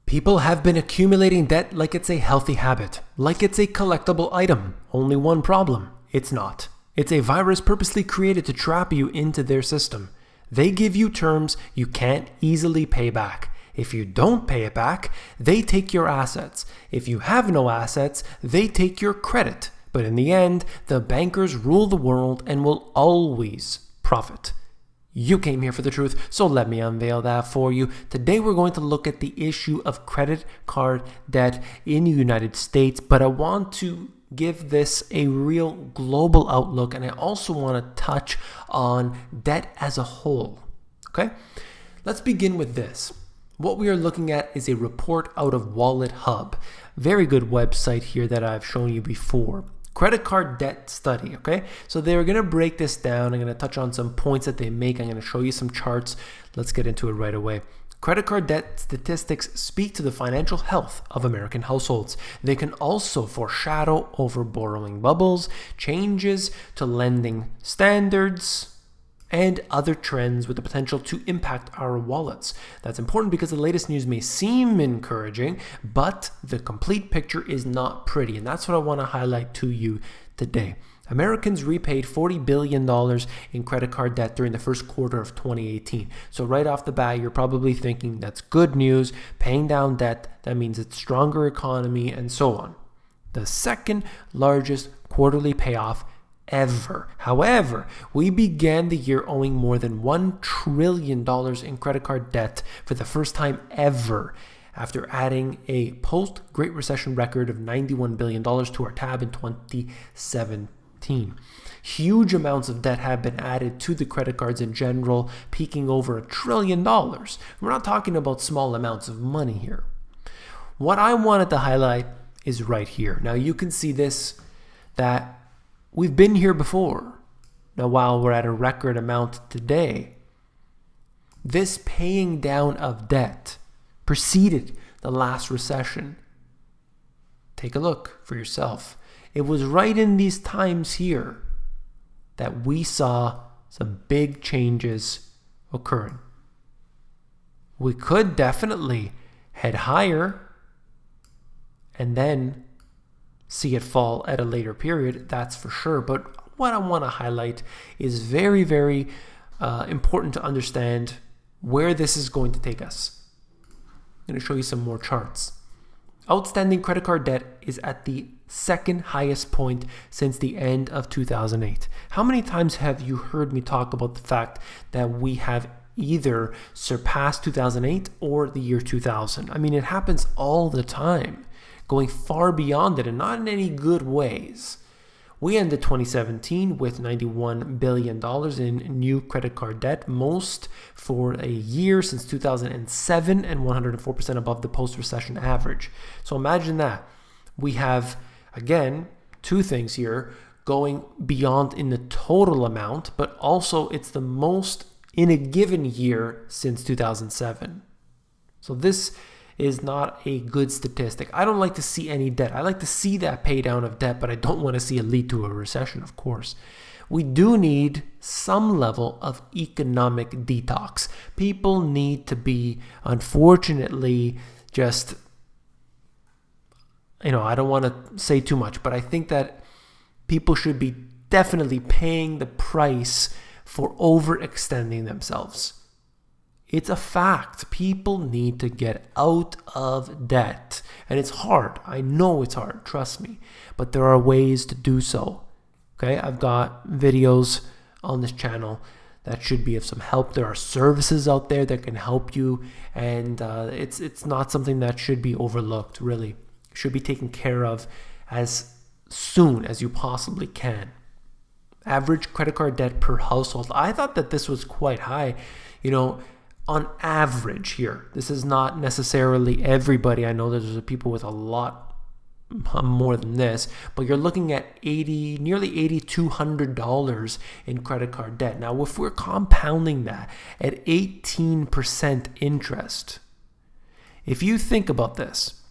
People have been accumulating debt like it's a healthy habit, like it's a collectible item. Only one problem: it's not. It's a virus purposely created to trap you into their system. They give you terms you can't easily pay back. If you don't pay it back, they take your assets. If you have no assets, they take your credit. But in the end, the bankers rule the world and will always profit. You came here for the truth, so let me unveil that for you. Today we're going to look at the issue of credit card debt in the United States, but I want to give this a real global outlook, and I also want to touch on debt as a whole. Okay? Let's begin with this. What we are looking at is a report out of WalletHub. Very good website here that I've shown you before. Credit card debt study, okay? So they're going to break this down. I'm going to touch on some points that they make. I'm going to show you some charts. Let's get into it right away. Credit card debt statistics speak to the financial health of American households. They can also foreshadow over borrowing bubbles, changes to lending standards, and other trends with the potential to impact our wallets. That's important because the latest news may seem encouraging, but the complete picture is not pretty, and that's what I want to highlight to you today. Americans repaid $40 billion in credit card debt during the first quarter of 2018. So right off the bat, you're probably thinking that's good news, paying down debt, that means it's stronger economy, and so on. The second largest quarterly payoff ever. However, we began the year owing more than $1 trillion in credit card debt for the first time ever, after adding a post-Great Recession record of $91 billion to our tab in 2017. Huge amounts of debt have been added to the credit cards in general, peaking over $1 trillion. We're not talking about small amounts of money here. What I wanted to highlight is right here. Now you can see this, that we've been here before. Now, while we're at a record amount today, this paying down of debt preceded the last recession. Take a look for yourself. It was right in these times here that we saw some big changes occurring. We could definitely head higher and then see it fall at a later period, that's for sure. But what I want to highlight is very, very important to understand where this is going to take us. I'm going to show you some more charts. Outstanding credit card debt is at the second highest point since the end of 2008. How many times have you heard me talk about the fact that we have either surpassed 2008 or the year 2000? I mean, it happens all the time, going far beyond it, and not in any good ways. We ended 2017 with $91 billion in new credit card debt, most for a year since 2007 and 104% above the post-recession average. So imagine that. We have, again, two things here going beyond in the total amount, but also it's the most in a given year since 2007. So this is not a good statistic. I don't like to see any debt. I like to see that pay down of debt, but I don't want to see it lead to a recession, of course. We do need some level of economic detox. People need to be, unfortunately, just, I don't want to say too much, but I think that people should be definitely paying the price for overextending themselves. It's a fact. People need to get out of debt. And it's hard. I know it's hard. Trust me. But there are ways to do so. Okay? I've got videos on this channel that should be of some help. There are services out there that can help you. And it's not something that should be overlooked, really. It should be taken care of as soon as you possibly can. Average credit card debt per household. I thought that this was quite high. On average here, this is not necessarily everybody. I know there's people with a lot more than this, but you're looking at nearly $8,200 in credit card debt. Now, if we're compounding that at 18% interest, if you think about this,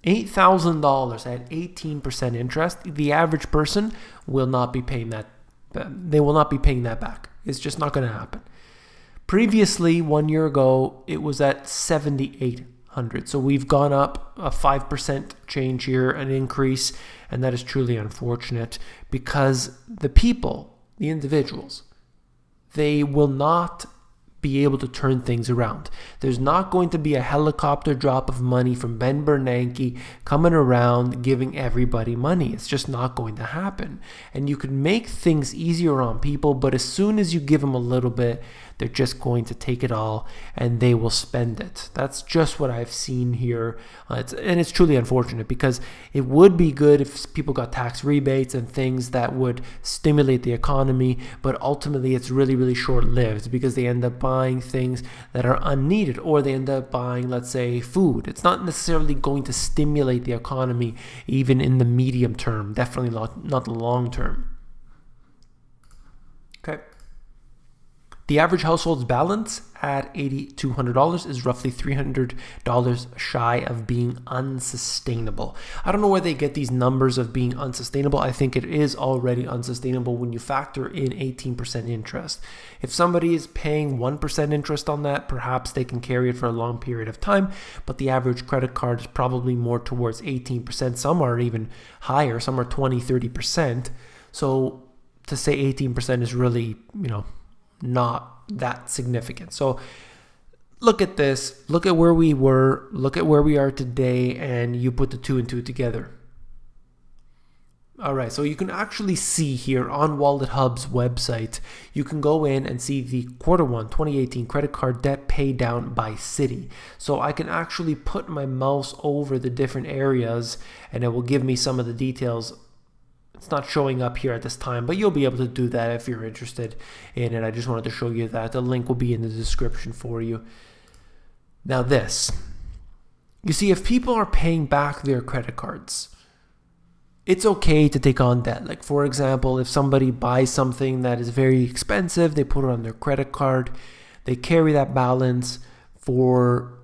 $8,000 at 18% interest, the average person will not be paying that. They will not be paying that back. It's just not going to happen. Previously, 1 year ago, it was at $7,800. So we've gone up a 5% change here, an increase, and that is truly unfortunate because the people, the individuals, they will not be able to turn things around. There's not going to be a helicopter drop of money from Ben Bernanke coming around giving everybody money. It's just not going to happen. And you can make things easier on people, but as soon as you give them a little bit, they're just going to take it all and they will spend it. That's just what I've seen here. And it's truly unfortunate because it would be good if people got tax rebates and things that would stimulate the economy, but ultimately it's really, really short-lived because they end up buying things that are unneeded, or they end up buying, let's say, food. It's not necessarily going to stimulate the economy even in the medium term, definitely not the long term. Okay. The average household's balance at $8,200 is roughly $300 shy of being unsustainable. I don't know where they get these numbers of being unsustainable. I think it is already unsustainable when you factor in 18% interest. If somebody is paying 1% interest on that, perhaps they can carry it for a long period of time, but the average credit card is probably more towards 18%. Some are even higher. Some are 20, 30%. So to say 18% is really, not that significant. So look at this, look at where we were, look at where we are today, and you put the two and two together. All right, so you can actually see here on WalletHub's website, you can go in and see the Q1 2018 credit card debt pay down by city. So I can actually put my mouse over the different areas and it will give me some of the details. It's not showing up here at this time, but you'll be able to do that if you're interested in it. I just wanted to show you that. The link will be in the description for you. Now this, you see, if people are paying back their credit cards, it's okay to take on debt. Like for example, if somebody buys something that is very expensive, they put it on their credit card, they carry that balance for,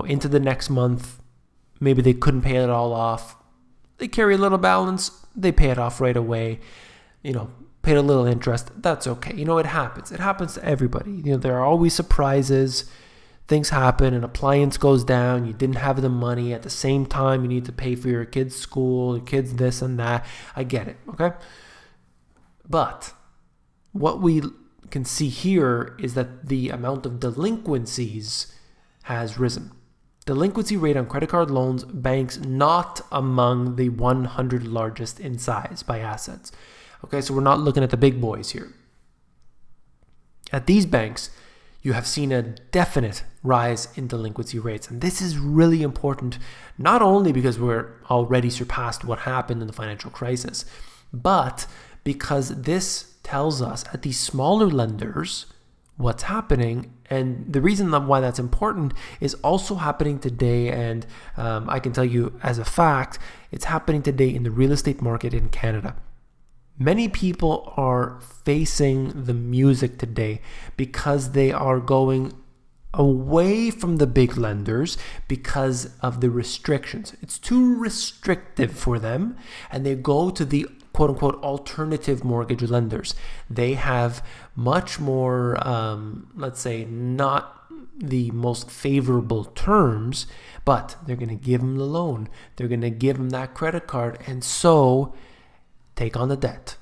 into the next month. Maybe they couldn't pay it all off. They carry a little balance, they pay it off right away, paid a little interest. That's okay. It happens. It happens to everybody. There are always surprises. Things happen, an appliance goes down, you didn't have the money. At the same time, you need to pay for your kids' school, your kids this and that. I get it, okay? But what we can see here is that the amount of delinquencies has risen. Delinquency rate on credit card loans banks not among the 100 largest in size by assets. Okay, so we're not looking at the big boys here. At these banks, you have seen a definite rise in delinquency rates. And this is really important, not only because we're already surpassed what happened in the financial crisis, but because this tells us at these smaller lenders what's happening. And the reason why that's important is also happening today. And I can tell you as a fact, it's happening today in the real estate market in Canada. Many people are facing the music today because they are going away from the big lenders because of the restrictions. It's too restrictive for them, and they go to the quote-unquote alternative mortgage lenders. They have much more, let's say, not the most favorable terms, but they're going to give them the loan. They're going to give them that credit card, and so take on the debt.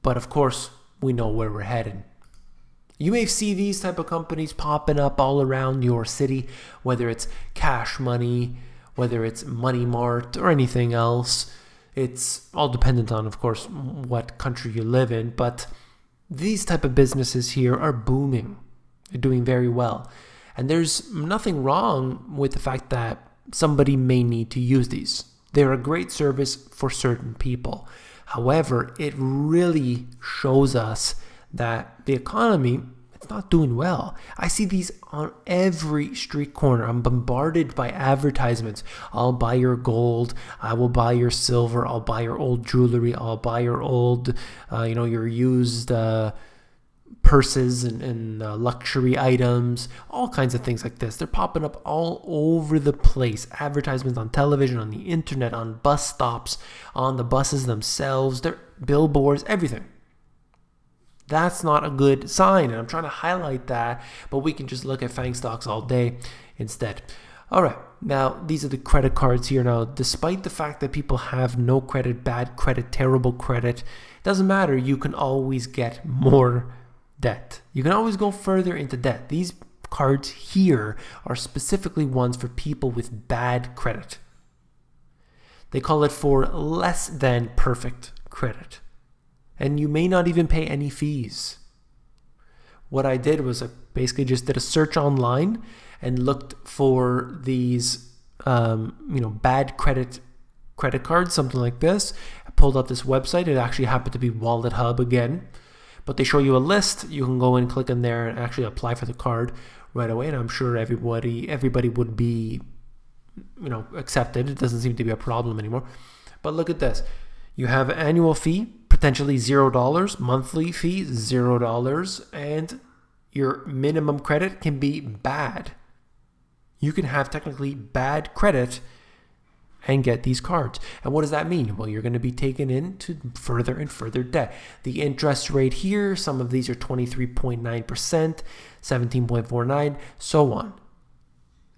But of course, we know where we're headed. You may see these type of companies popping up all around your city, whether it's Cash Money, whether it's Money Mart, or anything else. It's all dependent on, of course, what country you live in. But these type of businesses here are booming. They're doing very well. And there's nothing wrong with the fact that somebody may need to use these. They're a great service for certain people. However, it really shows us that the economy, it's not doing well. I see these on every street corner. I'm bombarded by advertisements. I'll buy your gold. I will buy your silver. I'll buy your old jewelry. I'll buy your old, your used purses and luxury items, all kinds of things like this. They're popping up all over the place. Advertisements on television, on the internet, on bus stops, on the buses themselves, they're billboards, everything. That's not a good sign, and I'm trying to highlight that, but we can just look at FANG stocks all day instead. All right, now these are the credit cards here. Now, despite the fact that people have no credit, bad credit, terrible credit, it doesn't matter. You can always get more debt. You can always go further into debt. These cards here are specifically ones for people with bad credit. They call it for less than perfect credit. And you may not even pay any fees. What I did was I basically just did a search online and looked for these, bad credit cards, something like this. I pulled up this website. It actually happened to be WalletHub again. But they show you a list. You can go and click in there and actually apply for the card right away. And I'm sure everybody would be, accepted. It doesn't seem to be a problem anymore. But look at this. You have an annual fee, potentially $0, monthly fee, $0, and your minimum credit can be bad. You can have technically bad credit and get these cards. And what does that mean? Well, you're going to be taken into further and further debt. The interest rate here, some of these are 23.9%, 17.49%, so on.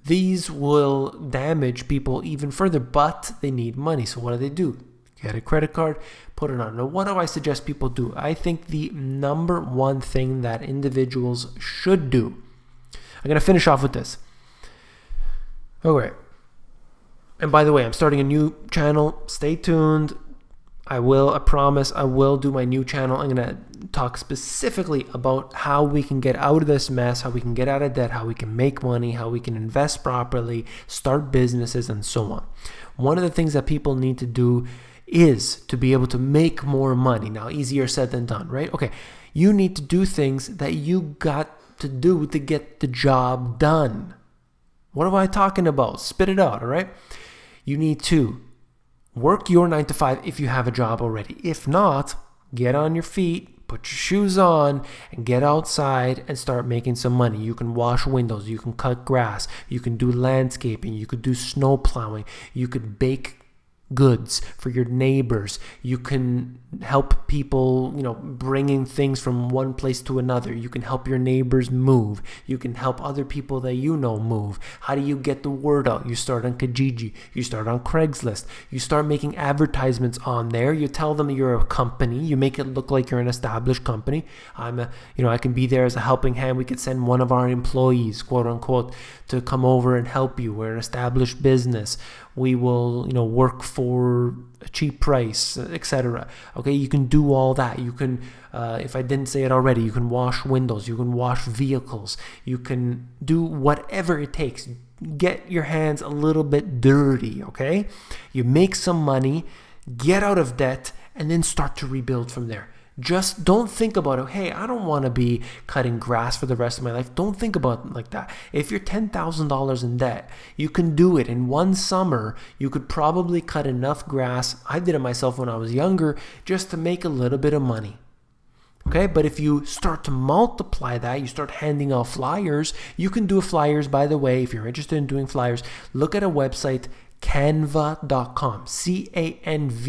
These will damage people even further, but they need money. So what do? Get a credit card, put it on. Now, what do I suggest people do? I think the number one thing that individuals should do, I'm going to finish off with this. Okay. And by the way, I'm starting a new channel. Stay tuned. I promise I will do my new channel. I'm going to talk specifically about how we can get out of this mess, how we can get out of debt, how we can make money, how we can invest properly, start businesses, and so on. One of the things that people need to do is to be able to make more money. Now, easier said than done, right? Okay, you need to do things that you got to do to get the job done. What am I talking about? Spit it out, all right? You need to work your 9 to 5 if you have a job already. If not, get on your feet, put your shoes on, and get outside and start making some money. You can wash windows, you can cut grass, you can do landscaping, you could do snow plowing, you could bake goods for your neighbors. You can help people, bringing things from one place to another. You can help your neighbors move. You can help other people that move. How do you get the word out? You start on Kijiji. You start on Craigslist. You start making advertisements on there. You tell them you're a company. You make it look like you're an established company. I can be there as a helping hand. We could send one of our employees, quote unquote, to come over and help you. We're an established business. We will, work for a cheap price, etc. Okay, you can do all that. You can, if I didn't say it already, you can wash windows. You can wash vehicles. You can do whatever it takes. Get your hands a little bit dirty, okay? You make some money, get out of debt, and then start to rebuild from there. Just don't think about it. Hey, I don't want to be cutting grass for the rest of my life. Don't think about it like that. If you're $10,000 in debt, you can do it. In one summer, you could probably cut enough grass. I did it myself when I was younger, just to make a little bit of money. Okay, but if you start to multiply that, you start handing out flyers. You can do flyers, by the way, if you're interested in doing flyers. Look at a website, canva.com, canva.com.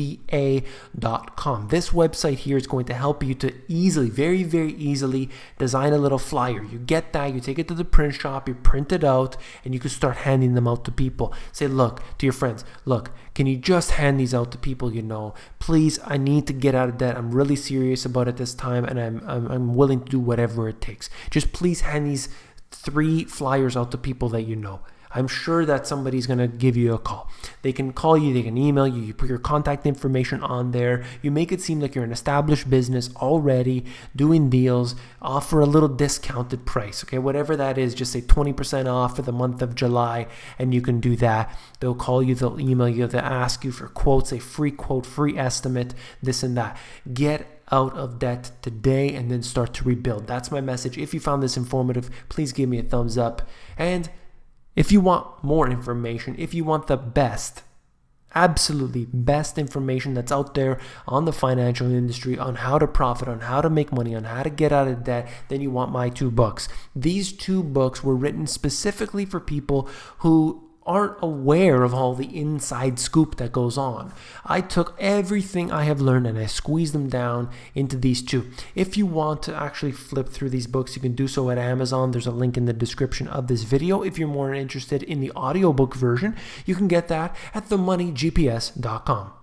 This website here is going to help you to easily, very, very easily design a little flyer. You get that, you take it to the print shop, you print it out, and you can start handing them out to people. Say, look, to your friends, look, can you just hand these out to people you know? Please, I need to get out of debt. I'm really serious about it this time, and I'm willing to do whatever it takes. Just please hand these 3 flyers out to people that you know. I'm sure that somebody's going to give you a call. They can call you, they can email you, you put your contact information on there. You make it seem like you're an established business already, doing deals, offer a little discounted price, okay? Whatever that is, just say 20% off for the month of July, and you can do that. They'll call you, they'll email you, they'll ask you for quotes, a free quote, free estimate, this and that. Get out of debt today and then start to rebuild. That's my message. If you found this informative, please give me a thumbs up. And if you want more information, if you want the best, absolutely best information that's out there on the financial industry, on how to profit, on how to make money, on how to get out of debt, then you want my 2 books. These 2 books were written specifically for people who aren't aware of all the inside scoop that goes on. I took everything I have learned and I squeezed them down into these two. If you want to actually flip through these books, you can do so at Amazon. There's a link in the description of this video. If you're more interested in the audiobook version, you can get that at themoneygps.com.